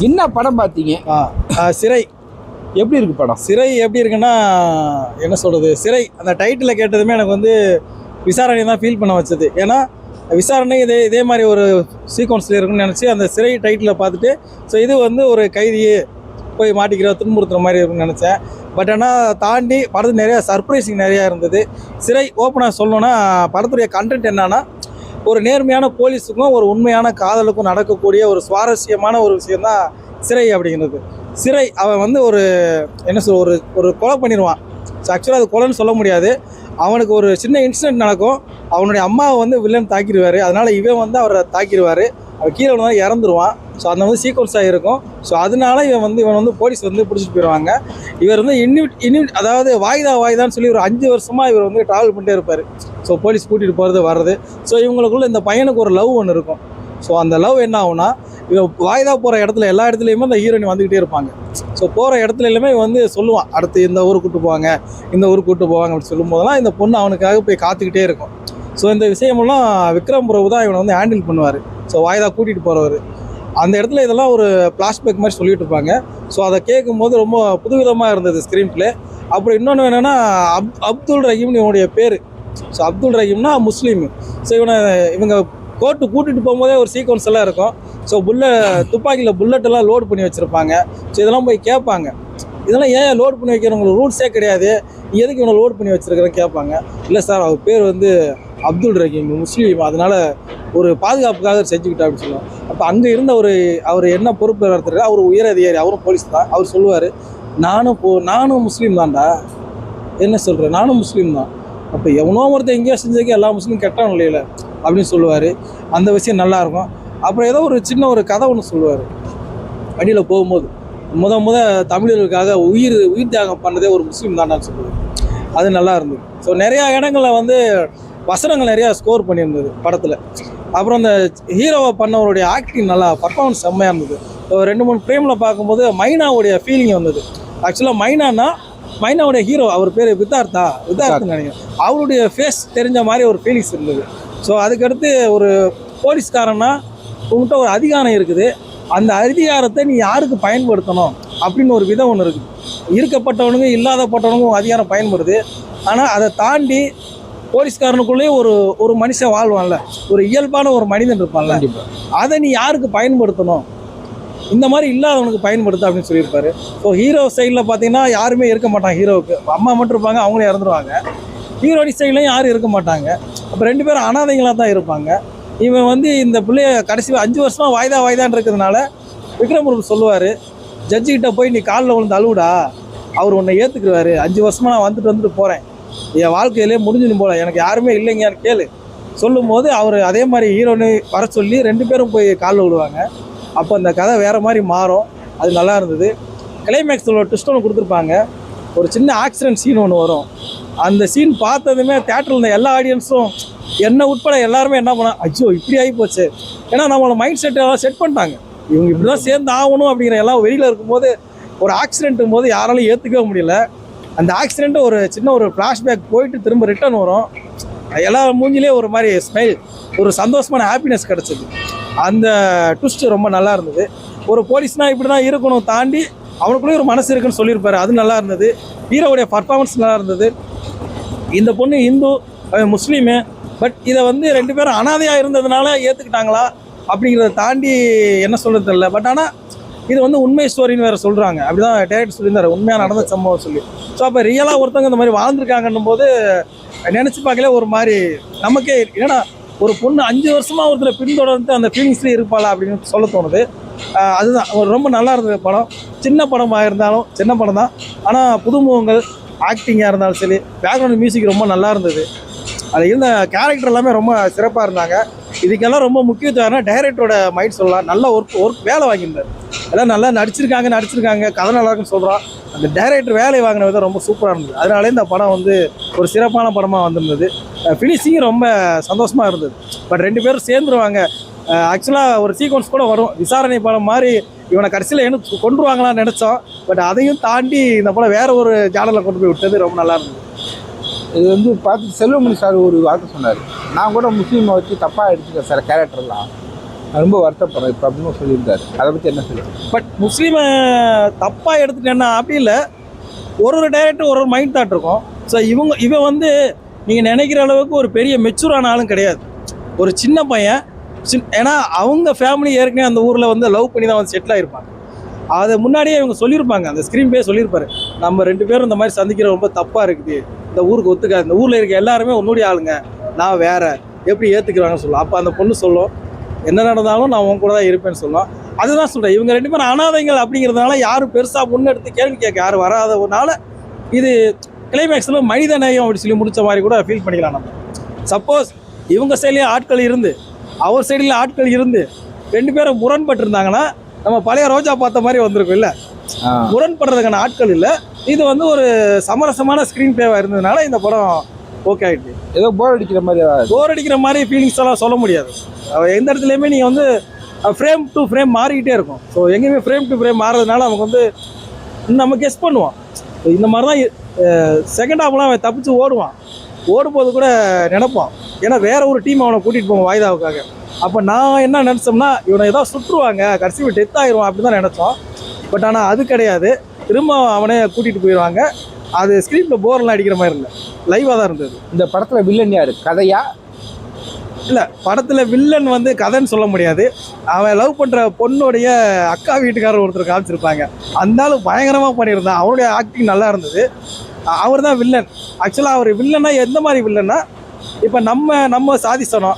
என்ன படம் பார்த்தீங்க? சிறை. எப்படி இருக்கு படம்? சிறை எப்படி இருக்குன்னா என்ன சொல்கிறது, சிறை அந்த டைட்டில் கேட்டதுமே எனக்கு வந்து விசாரணை தான் ஃபீல் பண்ண வச்சது. ஏன்னா விசாரணை இதே மாதிரி ஒரு சீக்வன்ஸில் இருக்குன்னு நினச்சி அந்த சிறை டைட்டில் பார்த்துட்டு ஸோ இது வந்து ஒரு கைதியே போய் மாட்டிக்கிற துன்புறுத்துற மாதிரி இருக்குன்னு நினச்சேன். பட் ஆனால் தாண்டி படத்து நிறையா சர்ப்ரைசிங் நிறையா இருந்தது. சிறை ஓப்பனாக சொல்லணுன்னா படத்துடைய கண்டென்ட் என்னன்னா, ஒரு நேர்மையான போலீஸுக்கும் ஒரு உண்மையான காதலுக்கும் நடக்கக்கூடிய ஒரு சுவாரஸ்யமான ஒரு விஷயந்தான் சிறை அப்படிங்கிறது. சிறை அவன் வந்து ஒரு என்ன சொல் ஒரு கொலை பண்ணிடுவான். ஸோ ஆக்சுவலாக அது கொலைன்னு சொல்ல முடியாது. அவனுக்கு ஒரு சின்ன இன்சிடென்ட் நடக்கும். அவனுடைய அம்மாவை வந்து வில்லன் தாக்கிடுவார். அதனால் இவன் வந்து அவரை தாக்கிடுவார். அவன் கீழே வந்து இறந்துருவான். ஸோ அந்த வந்து சீக்வன்ஸாக இருக்கும். ஸோ அதனால இவன் வந்து போலீஸ் வந்து பிடிச்சிட்டு போயிடுவாங்க. இவர் வந்து அதாவது வாய்தான்னு சொல்லி ஒரு 5 வருஷமாக இவர் வந்து ட்ராவல் பண்ணிட்டே இருப்பார். ஸோ போலீஸ் கூட்டிகிட்டு போகிறது வர்றது. ஸோ இவங்களுக்குள்ள இந்த பையனுக்கு ஒரு லவ் ஒன்று இருக்கும். ஸோ அந்த லவ் என்ன ஆகுனா, இவன் வாய்தா போகிற இடத்துல எல்லா இடத்துலையுமே அந்த ஹீரோயின் வந்துக்கிட்டே இருப்பாங்க. ஸோ போகிற இடத்துல எல்லாமே வந்து சொல்லுவான், அடுத்து இந்த ஊருக்கு கூப்பிட்டு போவாங்க, இந்த ஊருக்கு கூப்பிட்டு போவாங்க அப்படின்னு சொல்லும் போதெல்லாம் இந்த பொண்ணு அவனுக்காக போய் காத்துக்கிட்டே இருக்கும். ஸோ இந்த விஷயமெல்லாம் விக்ரம் பிரபு தான் இவனை வந்து ஹேண்டில் பண்ணுவார். ஸோ வாய்தா கூட்டிகிட்டு போகிறவர் அந்த இடத்துல இதெல்லாம் ஒரு ஃப்ளாஷ்பேக் மாதிரி சொல்லிட்டு இருப்பாங்க. ஸோ அதை கேட்கும்போது ரொம்ப புதுவிதமாக இருந்தது ஸ்க்ரீன் பிளே. அப்புறம் இன்னொன்று என்னென்னா, அப்துல் ரஹீம்னு இவனுடைய பேர். ஸோ அப்துல் ரஹீம்னா முஸ்லீம். ஸோ இவங்க கோர்ட்டு கூட்டிகிட்டு போகும்போதே ஒரு சீக்வன்ஸ் எல்லாம் இருக்கும். ஸோ துப்பாக்கியில் புல்லட்டெல்லாம் லோட் பண்ணி வச்சுருப்பாங்க. ஸோ இதெல்லாம் போய் கேட்பாங்க, இதெல்லாம் ஏன் லோட் பண்ணி வைக்கிறவங்களுக்கு ரூல்ஸே கிடையாது, எதுக்கு இவனை லோட் பண்ணி வச்சுருக்கிறேன்னு கேட்பாங்க. இல்லை சார், அவர் பேர் வந்து அப்துல் ரஹீம், முஸ்லீம், அதனால் ஒரு பாதுகாப்புக்காக செஞ்சுக்கிட்டா அப்படின்னு சொல்லுவாங்க. அப்போ அங்கே இருந்த அவர் என்ன பொறுப்பு நடத்துறாரு, அவர் உயர் அதிகாரி, அவரும் போலீஸ் தான். அவர் சொல்லுவார், நானும் முஸ்லீம் தான்டா. என்ன சொல்கிறேன், நானும் முஸ்லீம் தான். அப்போ எவனோ ஒருத்தர் எங்கேயோ செஞ்சதுக்கு எல்லா முஸ்லீம் கெட்டான் இல்லையில அப்படின்னு சொல்லுவார். அந்த விஷயம் நல்லாயிருக்கும். அப்புறம் ஏதோ ஒரு சின்ன ஒரு கதை ஒன்று சொல்லுவார். வண்டியில் போகும்போது முத தமிழர்களுக்காக உயிர் தியாகம் பண்ணதே ஒரு முஸ்லீம் தாண்டான்னு சொல்லுவார். அது நல்லா இருந்தது. ஸோ நிறையா இடங்களில் வந்து வசனங்கள் நிறையா ஸ்கோர் பண்ணியிருந்தது படத்தில். அப்புறம் அந்த ஹீரோவை பண்ணவருடைய ஆக்டிங் நல்லா, பர்ஃபார்மன்ஸ் செம்மையாக இருந்தது. ஸோ 2-3 ஃப்ரேமில் பார்க்கும்போது மைனாவுடைய ஃபீலிங் வந்தது. ஆக்சுவலாக மைனாவுடைய ஹீரோ அவர் பேர் வித்தார்த்துன்னு நினைக்கிறேன். அவருடைய ஃபேஸ் தெரிஞ்ச மாதிரி ஒரு ஃபீலிங்ஸ் இருந்தது. ஸோ அதுக்கடுத்து ஒரு போலீஸ்காரன்னா உங்கள்கிட்ட ஒரு அதிகாரம் இருக்குது, அந்த அதிகாரத்தை நீ யாருக்கு பயன்படுத்தணும் அப்படின்னு ஒரு விதம் ஒன்று இருக்குது. இருக்கப்பட்டவனுங்க இல்லாதப்பட்டவனுங்க அதிகாரம் பயன்படுது. ஆனால் அதை தாண்டி போலீஸ்காரனுக்குள்ளேயே ஒரு மனுஷன் வாழ்வான்ல, ஒரு இயல்பான ஒரு மனிதன் இருப்பான்ல, அதை நீ யாருக்கு பயன்படுத்தணும், இந்த மாதிரி இல்லாதவனுக்கு பயன்படுத்த அப்படின்னு சொல்லியிருப்பாரு. ஸோ ஹீரோ சைடில் பார்த்தீங்கன்னா யாருமே இருக்க மாட்டாங்க. ஹீரோவுக்கு அம்மா மட்டும் இருப்பாங்க, அவங்களே இறந்துருவாங்க. ஹீரோடி சைட்லையும் யாரும் இருக்க மாட்டாங்க. அப்போ 2 பேரும் அனாதைகளாக தான் இருப்பாங்க. இவன் வந்து இந்த பிள்ளைய கடைசி 5 வருஷமாக வாய்தான்னு இருக்கிறதுனால விக்ரம் பிரபு சொல்லுவார், ஜட்ஜிக்கிட்ட போய் நீ காலில் விழுந்து அழுவுடா, அவர் உன்னை ஏற்றுக்குருவார். 5 வருஷமாக நான் வந்துட்டு போகிறேன், என் வாழ்க்கையிலே முடிஞ்சுன்னு போல, எனக்கு யாருமே இல்லைங்கன்னு கேளு சொல்லும் போது அவர் அதே மாதிரி ஹீரோன்னு வர சொல்லி 2 பேரும் போய் காலில் விழுவாங்க. அப்போ அந்த கதை வேறு மாதிரி மாறும். அது நல்லா இருந்தது. கிளைமேக்ஸில் ஒரு ட்விஸ்ட் ஒன்று கொடுத்துருப்பாங்க. ஒரு சின்ன ஆக்சிடென்ட் சீன் ஒன்று வரும். அந்த சீன் பார்த்ததுமே தேட்டரில் இருந்த எல்லா ஆடியன்ஸும் என்ன உட்பட எல்லாருமே என்ன பண்ணால், அச்சோ இப்படி ஆகி போச்சு. ஏன்னா நம்மளோட மைண்ட் எல்லாம் செட் பண்ணிட்டாங்க, இவங்க இப்படி தான் சேர்ந்து ஆகணும் அப்படிங்கிற எல்லாம் வெளியில் இருக்கும்போது ஒரு ஆக்சிடென்ட்டும் போது யாராலையும் ஏற்றுக்கவே முடியல. அந்த ஆக்சிடென்ட்டு ஒரு சின்ன ஒரு ஃப்ளாஷ்பேக் போயிட்டு திரும்ப ரிட்டர்ன் வரும். எல்லா மூஞ்சிலே ஒரு மாதிரி ஸ்மைல், ஒரு சந்தோஷமான ஹாப்பினஸ் கிடச்சிது. அந்த ட்விஸ்ட்டு ரொம்ப நல்லா இருந்தது. ஒரு போலீஸ்னால் இப்படி தான் இருக்கணும் தாண்டி அவனுக்குள்ளேயும் ஒரு மனசு இருக்குன்னு சொல்லியிருப்பாரு. அது நல்லா இருந்தது. ஹீரோவுடைய பர்ஃபார்மன்ஸ் நல்லா இருந்தது. இந்த பொண்ணு இந்து, முஸ்லீமு, பட் இதை வந்து 2 பேரும் அனாதையாக இருந்ததுனால ஏற்றுக்கிட்டாங்களா அப்படிங்கிறத தாண்டி என்ன சொல்கிறது தெரியல. பட் ஆனால் இது வந்து உண்மை ஸ்டோரின்னு வேறு சொல்கிறாங்க. அப்படி தான் டேரக்டர் சொல்லியிருந்தார், உண்மையாக நடந்த சம்பவம் சொல்லி. ஸோ அப்போ ரியலாக ஒருத்தவங்க இந்த மாதிரி வாழ்ந்துருக்காங்கன்னும் போது நினச்சி பார்க்கல ஒரு மாதிரி நமக்கே, ஏன்னா ஒரு பொண்ணு 5 வருஷமாக ஒருத்தர் பின்தொடர்ந்து அந்த ஃபீலிங்ஸ்லேயே இருப்பாளா அப்படின்னு சொல்ல தோணுது. அதுதான் ரொம்ப நல்லா இருந்தது படம். சின்ன படமாக இருந்தாலும் சின்ன படம் தான், ஆனால் புதுமுகங்கள் ஆக்டிங்காக இருந்தாலும் சரி, பேக்ரவுண்ட் மியூசிக் ரொம்ப நல்லா இருந்தது. அதில் இருந்த கேரக்டர் எல்லாமே ரொம்ப சிறப்பாக இருந்தாங்க. இதுக்கெல்லாம் ரொம்ப முக்கியத்துவம் டைரக்டரோட மைண்ட் சொல்லலாம். நல்ல ஒர்க் வேலை வாங்கியிருந்தார். எல்லாம் நல்லா நடிச்சிருக்காங்க, கதை நல்லா இருக்குன்னு சொல்கிறான். அந்த டைரக்டர் வேலை வாங்கின விதம் ரொம்ப சூப்பராக இருந்தது. அதனாலே இந்த படம் வந்து ஒரு சிறப்பான படமாக வந்திருந்தது. ஃபினிஷிங்கும் ரொம்ப சந்தோஷமாக இருந்தது. பட் 2 பேரும் சேர்ந்துருவாங்க. ஆக்சுவலாக ஒரு சீக்வன்ஸ் கூட வரும், விசாரணை படம் மாதிரி இவனை கடைசியில் என்ன கொண்டுருவாங்களான்னு நினச்சோம். பட் அதையும் தாண்டி இந்த படம் வேறு ஒரு ஜானலில் கொண்டு போய் விட்டது ரொம்ப நல்லா இருந்தது. இது வந்து பார்த்து செல்வமணி சார் ஒரு வார்த்தை சொன்னார், நான் கூட முஸ்லீமை வச்சு தப்பாக எடுத்துக்கேன் சார் கேரக்டர்லாம். ரொம்ப வருத்தப்படுறேன் இப்போ அப்படின்னு சொல்லியிருந்தாரு. அதை பற்றி என்ன சொல்லுங்க? பட் முஸ்லீமை தப்பாக எடுத்துட்டேன்னா அப்படி இல்லை. ஒரு டைரக்டர் ஒரு மைண்ட் தாட் இருக்கும். ஸோ இவன் வந்து நீங்கள் நினைக்கிற அளவுக்கு ஒரு பெரிய மெச்சூரான ஆளும் கிடையாது. ஒரு சின்ன பையன். ஏன்னா அவங்க ஃபேமிலி ஏற்கனவே அந்த ஊரில் வந்து லவ் பண்ணி தான் வந்து செட்டில் ஆகிருப்பாங்க. அதை முன்னாடியே இவங்க சொல்லியிருப்பாங்க. அந்த ஸ்க்ரீன் பே சொல்லியிருப்பாரு, நம்ம 2 பேரும் இந்த மாதிரி சந்திக்கிற ரொம்ப தப்பாக இருக்குது, இந்த ஊருக்கு ஒத்துக்காது, இந்த ஊரில் இருக்க எல்லாருமே உன்னுடைய ஆளுங்க, நான் வேற, எப்படி ஏற்றுக்கிறாங்கன்னு சொல்லுவோம். அப்போ அந்த பொண்ணு சொல்லும், என்ன நடந்தாலும் நான் உன் கூட தான் இருப்பேன்னு சொல்லுவோம். அதுதான் சொல்கிறேன், இவங்க 2 பேரும் அனாதைகள் அப்படிங்கிறதுனால யாரும் பெருசாக முன்னெடுத்து கேள்வி கேட்க யாரும் வராதனால இது கிளைமேக்ஸில் மனித நேயம் அப்படி சொல்லி முடிச்ச மாதிரி கூட ஃபீல் பண்ணிக்கலாம் நம்ம. சப்போஸ் இவங்க சைட்லேயும் ஆட்கள் இருந்து அவர் சைடில் ஆட்கள் இருந்து 2 பேரும் முரண்பட்டு இருந்தாங்கன்னா நம்ம பழைய ரோஜா பார்த்த மாதிரி வந்திருக்கும். இல்லை, முரண்படுறதுக்கான ஆட்கள் இல்லை. இது வந்து ஒரு சமரசமான ஸ்க்ரீன் பிளேவாக இருந்ததுனால இந்த படம் ஓகே ஆகிட்டு. ஏதோ போர் அடிக்கிற மாதிரி ஃபீலிங்ஸ் எல்லாம் சொல்ல முடியாது. எந்த இடத்துலையுமே நீங்கள் வந்து ஃப்ரேம் டு ஃப்ரேம் மாறிக்கிட்டே இருக்கும். ஸோ எங்கேயுமே ஃப்ரேம் டு ஃப்ரேம் மாறுறதுனால நமக்கு வந்து நம்ம கெஸ் பண்ணுவோம். ஸோ இந்த மாதிரி தான் செகண்ட் ஹாஃப்லாம் அவன் தப்பிச்சு ஓடும்போது கூட நினைப்பான். ஏன்னா வேற ஒரு டீம் அவனை கூட்டிகிட்டு போவோம் வாய்தாவுக்காக. அப்போ நான் என்ன நினச்சோம்னா இவனை ஏதாவது சுற்றுவாங்க, கடைசி டெத் ஆகிடுவான் அப்படி தான் நினச்சோம். பட் ஆனால் அது கிடையாது. திரும்ப அவனே கூட்டிகிட்டு போயிடுவாங்க. அது ஸ்க்ரீனில் போர்லாம் அடிக்கிற மாதிரி இல்லை, லைவாக தான் இருந்தது. இந்த படத்தில் வில்லன் யார்? கதையா? இல்லை, படத்தில் வில்லன் வந்து கதைன்னு சொல்ல முடியாது. அவன் லவ் பண்ணுற பொண்ணுடைய அக்கா வீட்டுக்காரர் ஒருத்தர் காமிச்சிருப்பாங்க. அந்த ஆள் பயங்கரமாக பண்ணியிருந்தான். அவருடைய ஆக்டிங் நல்லா இருந்தது. அவர் தான் வில்லன். ஆக்சுவலாக அவர் வில்லன்னா எந்த மாதிரி வில்லன்னா, இப்போ நம்ம சாதிச்சோம்,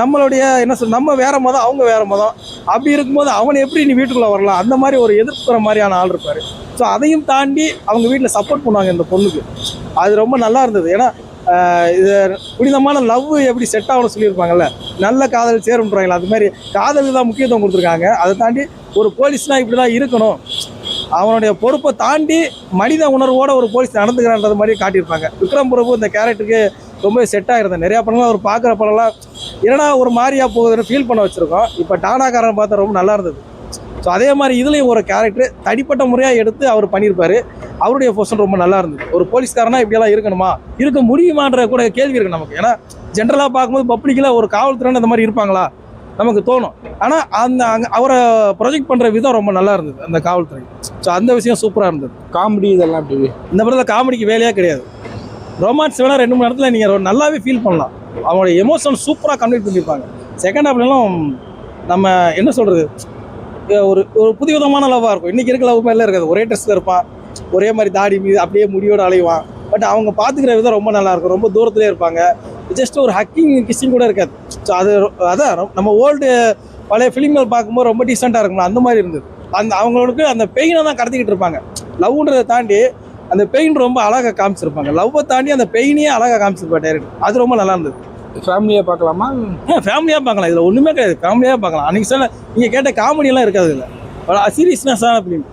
நம்மளுடைய என்ன சொல், நம்ம வேற மதம், அவங்க வேற மதம், அப்படி இருக்கும்போது அவனை எப்படி நீ வீட்டுக்குள்ளே வரலாம், அந்த மாதிரி ஒரு எதிர்ப்புற மாதிரியான ஆள் இருப்பார். ஸோ அதையும் தாண்டி அவங்க வீட்டில் சப்போர்ட் பண்ணுவாங்க இந்த பொண்ணுக்கு. அது ரொம்ப நல்லா இருந்தது. ஏன்னா இது புனிதமான லவ் எப்படி செட் ஆகணும்னு சொல்லியிருப்பாங்கல்ல, நல்ல காதல் சேரும்ன்றாங்களா, அது மாதிரி காதலுக்கு தான் முக்கியத்துவம் கொடுத்துருக்காங்க. அதை தாண்டி ஒரு போலீஸ்னால் இப்படி தான் இருக்கணும், அவனுடைய பொறுப்பை தாண்டி மனித உணர்வோட ஒரு போலீஸ் நடந்துக்கிறான்றது மாதிரி காட்டியிருப்பாங்க. விக்ரம் பிரபு இந்த கேரக்டருக்கு ரொம்ப செட் ஆகிருந்தேன். நிறையா படங்கள்லாம் அவர் பார்க்குற படம்லாம் என்னடா ஒரு மாதிரியாக போகுதுன்னு ஃபீல் பண்ண வச்சுருக்கோம். இப்போ டானாக்காரன் பார்த்தா ரொம்ப நல்லா இருந்தது. ஸோ அதே மாதிரி இதுலேயும் ஒரு கேரக்டர் தனிப்பட்ட முறையாக எடுத்து அவர் பண்ணியிருப்பார். அவருடைய பொசிஷன் ரொம்ப நல்லா இருந்தது. ஒரு போலீஸ்காரனா இப்படியெல்லாம் இருக்கணுமா, இருக்க முடியுமான்ற கூட கேள்வி இருக்குது நமக்கு. ஏன்னா ஜென்ரலாக பார்க்கும்போது பப்ளிக்கில் ஒரு காவல்துறைன்னு அந்த மாதிரி இருப்பாங்களா நமக்கு தோணும். ஆனால் அவரை ப்ரொஜெக்ட் பண்ணுற விதம் ரொம்ப நல்லா இருந்தது அந்த காவல்துறை. ஸோ அந்த விஷயம் சூப்பராக இருந்தது. காமெடி இதெல்லாம் அப்படி இந்த படத்தில் காமெடிக்கு வேலையாக கிடையாது. ரொமான்ஸ் வேணால் 2-3 இடத்துல நீங்கள் நல்லாவே ஃபீல் பண்ணலாம். அவங்களோட எமோஷன் சூப்பராக கன்வெர்ட் பண்ணியிருப்பாங்க. செகண்ட் ஹாஃப்லாம் நம்ம என்ன சொல்கிறது, ஒரு புதுவிதமான லவ்வாக இருக்கும். இன்றைக்கி இருக்க லவ் மாதிரிலாம் இருக்காது. ஒரே ட்ரெஸ்ஸில் இருப்பான், ஒரே மாதிரி தாடி மீது அப்படியே முடியோடு அலைவான். பட் அவங்க பார்த்துக்கிற விதம் ரொம்ப நல்லாயிருக்கும். ரொம்ப தூரத்துலேயே இருப்பாங்க. ஜஸ்ட் ஒரு ஹக்கிங் கிஸ்ஸிங் கூட இருக்காது. ஸோ அதான் நம்ம ஓல்டு பழைய ஃபிலிம்கள் பார்க்கும்போது ரொம்ப டீசெண்டாக இருக்கும்ல, அந்த மாதிரி இருந்தது. அவங்களுக்கு அந்த பெயினை தான் கடத்திக்கிட்டு இருப்பாங்க. லவ்ன்றதை தாண்டி அந்த பெயின் ரொம்ப அழகாக காமிச்சிருப்பாங்க. லவ்வை தாண்டி அந்த பெயினையே அழகாக காமிச்சிருப்பாங்க டைரக்டர். அது ரொம்ப நல்லா இருந்தது. ஃபேமிலியாக பார்க்கலாமா? ஃபேமிலியாக பார்க்கலாம். இதில் ஒன்றுமே கிடையாது, ஃபேமிலியாக பார்க்கலாம். அன்றைக்கி சொன்ன நீங்கள் கேட்ட காமெடியெல்லாம் இருக்காது. இல்லை சீரியஸ்னஸான ஃபிலிம்.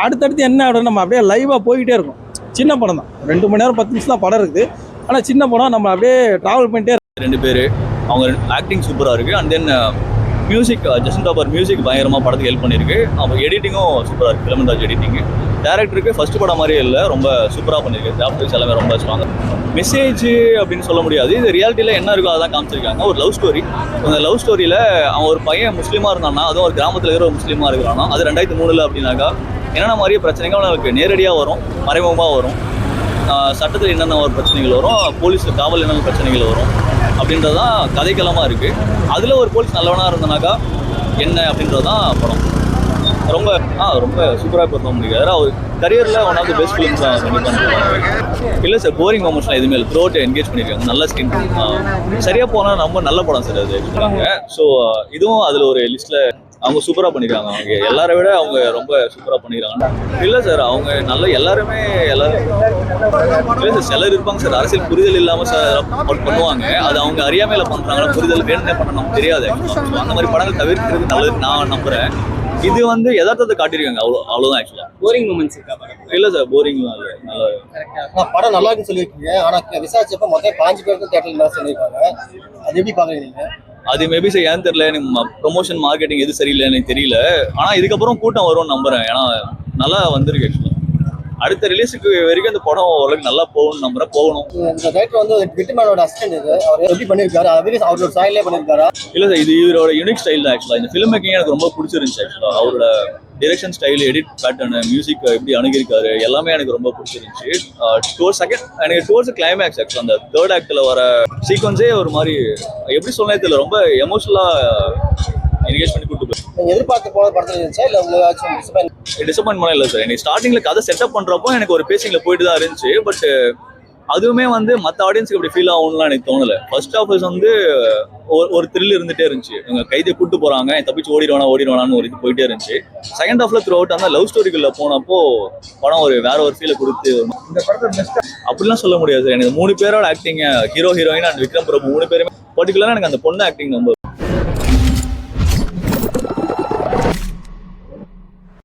அடுத்தடுத்து என்ன ஆகிடும், நம்ம அப்படியே லைவாக போய்கிட்டே இருக்கும். சின்ன படம் தான், 2 மணி நேரம் 10 நிமிஷம் தான் படம் இருக்குது. ஆனால் சின்ன படம், நம்ம அப்படியே ட்ராவல் பண்ணிட்டே. 2 பேர் அவங்க ஆக்டிங் சூப்பராக இருக்குது. And then music, Justin Dabur music பயங்கரமாக படத்துக்கு ஹெல்ப் பண்ணியிருக்கு. அவங்க எடிட்டிங்கும் சூப்பராக இருக்குது. இளமராஜ் எடிட்டிங்கு டேரக்டருக்கு ஃபஸ்ட்டு படம் மாதிரியே இல்லை, ரொம்ப சூப்பராக பண்ணியிருக்கு. கிராஃபிக்ஸ் எல்லாமே ரொம்ப ஸ்ட்ராங்க. மெசேஜ் அப்படின்னு சொல்ல முடியாது, இது ரியாலிட்டியில் என்ன இருக்கோ அதான் காமிச்சிருக்காங்க. ஒரு லவ் ஸ்டோரி. அந்த லவ் ஸ்டோரியில் அவன் ஒரு பையன் முஸ்லீமாக இருந்தானா, அதுவும் ஒரு கிராமத்தில் இருக்கிற ஒரு முஸ்லீமாக இருக்கிறானா, அது 2003 அப்படின்னாக்கா என்னென்ன மாதிரியே பிரச்சனைகள் அவனுக்கு நேரடியாக வரும், மறைமுகமாக வரும். சட்டத்தில் என்னென்ன ஒரு பிரச்சனைகள் வரும், போலீஸ் காவல் என்னென்ன பிரச்சனைகள் வரும் அப்படின்றது தான் கதைக்களமாக இருக்குது. அதில் ஒரு போலீஸ் நல்லவனாக இருந்தனாக்கா என்ன அப்படின்றது தான் படம். ரொம்ப சூப்பராக பெர்ஃபார்ம் பண்ணியிருக்காரு. அவர் கரியரில் one of the best films தான் கண்டிப்பாக. இல்லை சார், போரிங் மொமெண்ட்ஸ்லாம் எதுவுமே இல்லை. த்ரோட் என்கேஜ் பண்ணியிருக்காங்க. நல்ல ஸ்கிரீன் சரியாக போனால் ரொம்ப நல்ல படம் சார் அது சொல்லுவாங்க. ஸோ இதுவும் அதில் ஒரு லிஸ்ட்டில் அவங்க சூப்பராக பண்ணியிருக்காங்க. அவங்க எல்லாரை விட அவங்க ரொம்ப சூப்பராக பண்ணியிருக்காங்க. இல்லை சார், அவங்க எல்லாரும் இல்லை சார், சிலர் இருப்பாங்க சார், அரசியல் புரிதல் இல்லாமல் சார் பண்ணுவாங்க. அது அவங்க அறியாமையில் பண்ணுறாங்க, புரிதல் வேணும்னே பண்ண நமக்கு தெரியாது. அந்த மாதிரி படங்கள் தவிர்க்கிறது நல்லது நான் நம்புகிறேன். இது வந்து யதார்த்தத்தை காட்டியிருக்காங்க, அவ்வளோதான். ஆக்சுவலாக போரிங் மூமெண்ட்ஸ் இருக்கா? இல்லை சார், போரிங் நல்லா படம் நல்லா இருக்குன்னு சொல்லியிருக்கீங்க. ஆனால் விசாரிச்சப்ப மொத்தம் 5 பேருக்கு தேட்டரில் தான் சொல்லியிருக்காங்க. அது எப்படி பார்க்குறீங்க? அது மேபி சார் ஏன்னு தெரியல, எனக்கு ப்ரொமோஷன் மார்க்கெட்டிங் எது சரியில்லை எனக்கு தெரியல. ஆனால் இதுக்கப்புறம் கூட்டம் வரும்னு நம்புகிறேன். ஏன்னா நல்லா வந்திருக்கு. ஆக்சுவலாக அடுத்த ரிலீஸுக்கு வரைக்கும் அந்த படம் ஓரளவுக்கு நல்லா போகணும் நம்புறேன், போகணும். இந்த டைரக்டர் வந்து விட்டுமேனோட அசிஸ்டன்ட் இது, அவர் எப்படி பண்ணியிருக்காரு, அவரோட ஸ்டைலே பண்ணியிருக்காரா? இல்லை சார், இது இவரோட யூனிக் ஸ்டைல் தான் ஆக்சுவலாக. இந்த ஃபிலிம் மேக்கிங் எனக்கு ரொம்ப பிடிச்சிருந்துச்சு ஆக்சுவலாக. அவரோட direction style, edit pattern, music எப்படி அணுகிருக்காரு எல்லாமே எனக்கு ரொம்ப பிடிச்சிருந்துச்சு. டுவர்ட்ஸ் கிளைமேக்ஸ் ஆக்சுவலாக அந்த தேர்ட் ஆக்டில் வர சீக்வன்ஸே ஒரு மாதிரி எப்படி சொன்னே தெரியல, ரொம்ப எமோஷனலாக என்கேஜ் பண்ணி கூட்டு போய். நீங்க எதிர்பார்த்து போன படத்துல இருந்துச்சா இல்ல உங்களுக்கு டிசப்பாயின்ட் பண்ண இல்லை சார். எனக்கு ஸ்டார்டிங்கில் கதை செட்டப் பண்ணுறப்போ எனக்கு ஒரு பேசிங்கில் போயிட்டு தான் இருந்துச்சு. பட் அதுவுமே வந்து மற்ற ஆடியன்ஸுக்கு அப்படி ஃபீல் ஆகும்லாம் எனக்கு தோணலை. ஃபர்ஸ்ட் ஆஃப் வந்து ஒரு த்ரில் இருந்துகிட்டே இருந்துச்சு. இவங்க கைதியை கூட்டு போகிறாங்க, தப்பிச்சு ஓடிடுவானான்னு ஒரு இது போயிட்டே இருந்துச்சு. செகண்ட் ஹாஃப்ல த்ரூ அவுட் அந்த லவ் ஸ்டோரிக்குள்ள போனப்போ படம் வேற ஒரு ஃபீலை கொடுத்து. அப்படிலாம் சொல்ல முடியாது சார். எனக்கு 3 பேரோட acting, hero heroine and Vikram Prabhu 3 பேருமே பர்டிகுலராக எனக்கு அந்த பொண்ணு ஆக்டிங் ரொம்ப